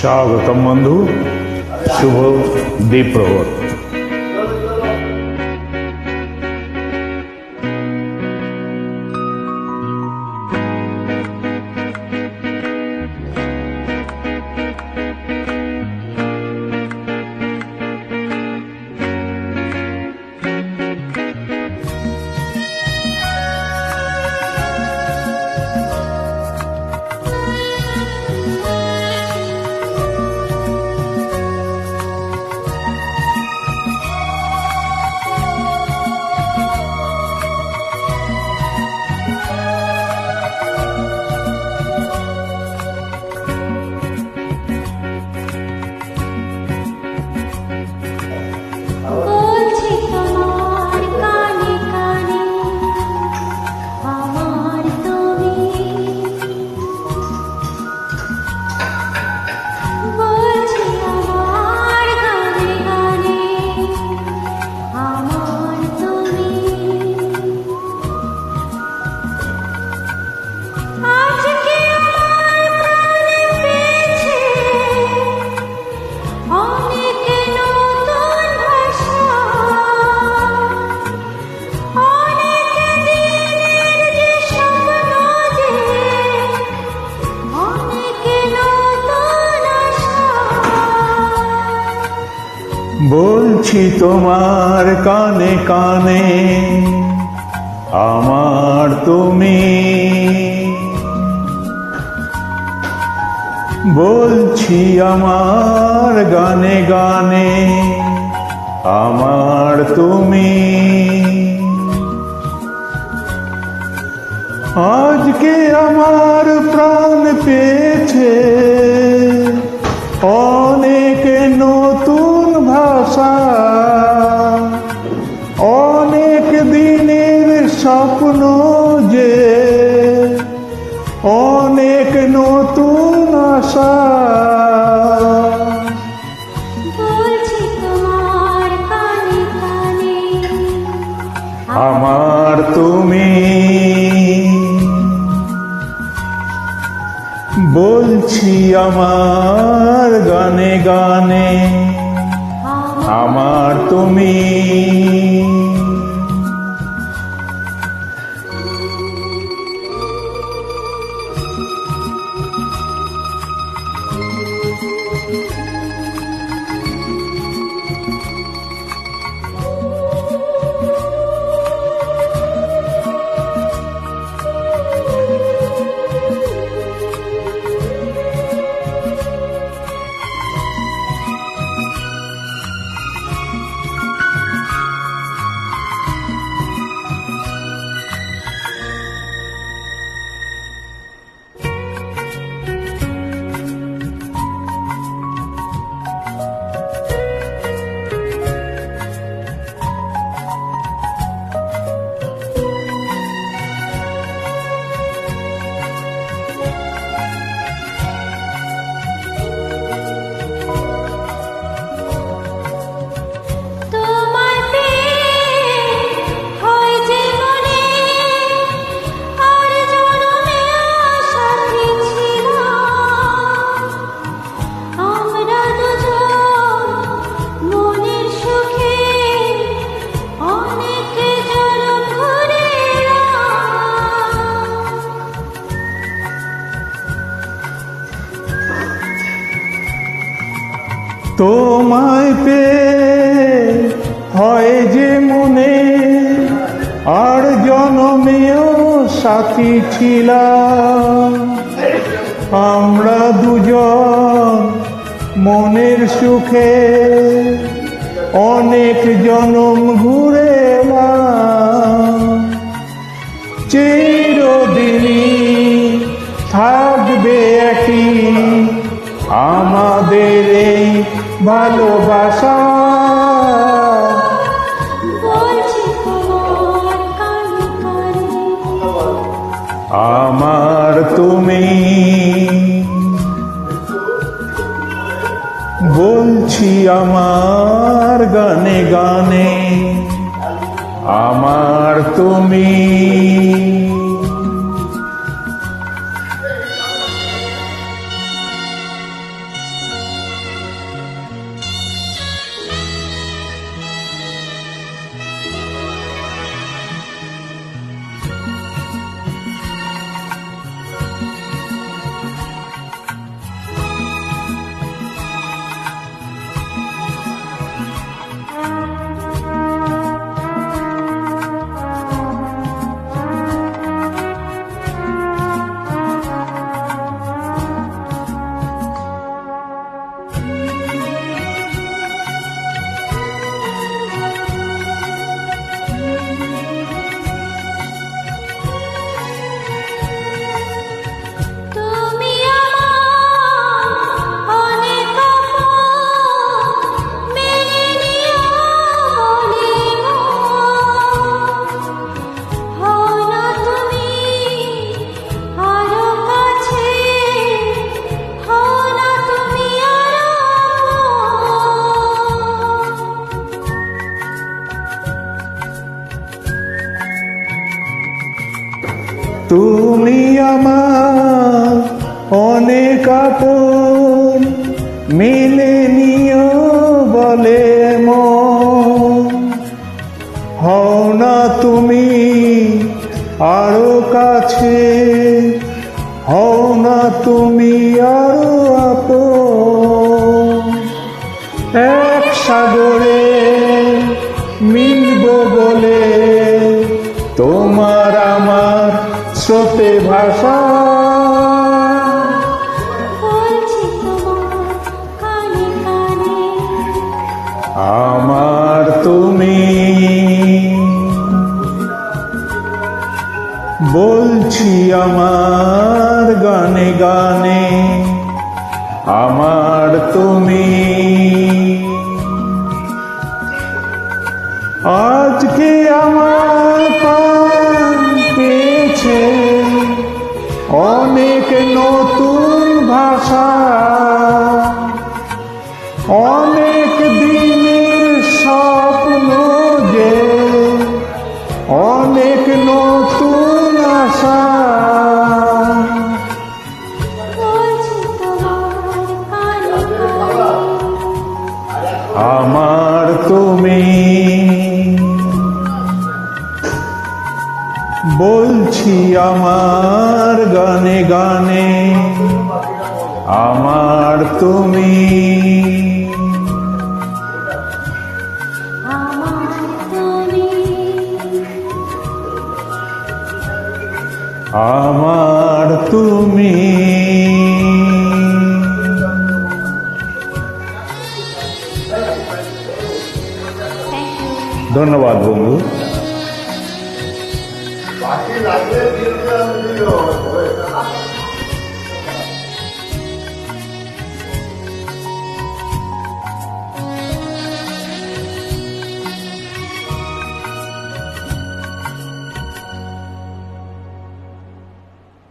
স্বাগতম বন্ধু, শুভ দ্বীপ প্রহর। বলছি তোমার কানে কানে আমার তুমি, বলছি আমার গানে গানে আমার তুমি। আজকে আমার প্রাণ পেয়েছে অনেক নতুন ভাষা, অনেক দিনের স্বপ্ন যে অনেক নতুন আশা। বলছি তোমার কানে কানে আমার তুমি, বলছি আমার গানে গানে আমার তুমি। তোমায় পেয়ে হয় যে মনে আর জনমেও সাথী ছিলাম, আমরা দুজন মনের সুখে অনেক জনম ঘুরে এলাম। চিরদিনই থাকবে একই আমাদের এই ভালোবাসা। বলছি তোমার কানে কানে আমার তুমি, বলছি আমার গানে গানে আমার তুমি। তুমি আমার অনেক আপন, মিলে নিও বলে মন। হও না তুমি আরো কাছে, হও না তুমি আরো আপন। এক সাগরে মিলব বলে তোমার আমার স্রোতে ভাষা। বলছি তোমার কানে কানে, আমার তুমি, বলছি আমার গানে গানে, আমার তুমি। আজকে আমার প্রাণ পেয়েছে অনেক নতুন ভাষা, অনেক দিনের স্বপ্ন যে অনেক নতুন আশা। বলছি তোমার কানে কানে, আমার তুমি, বলছি আমার গানে গানে, আমার তুমি। আমার তুমি, আমার তুমি। Thank you. ধন্যবাদ বন্ধু। বাকি লাগলে দিয়ে দিলাম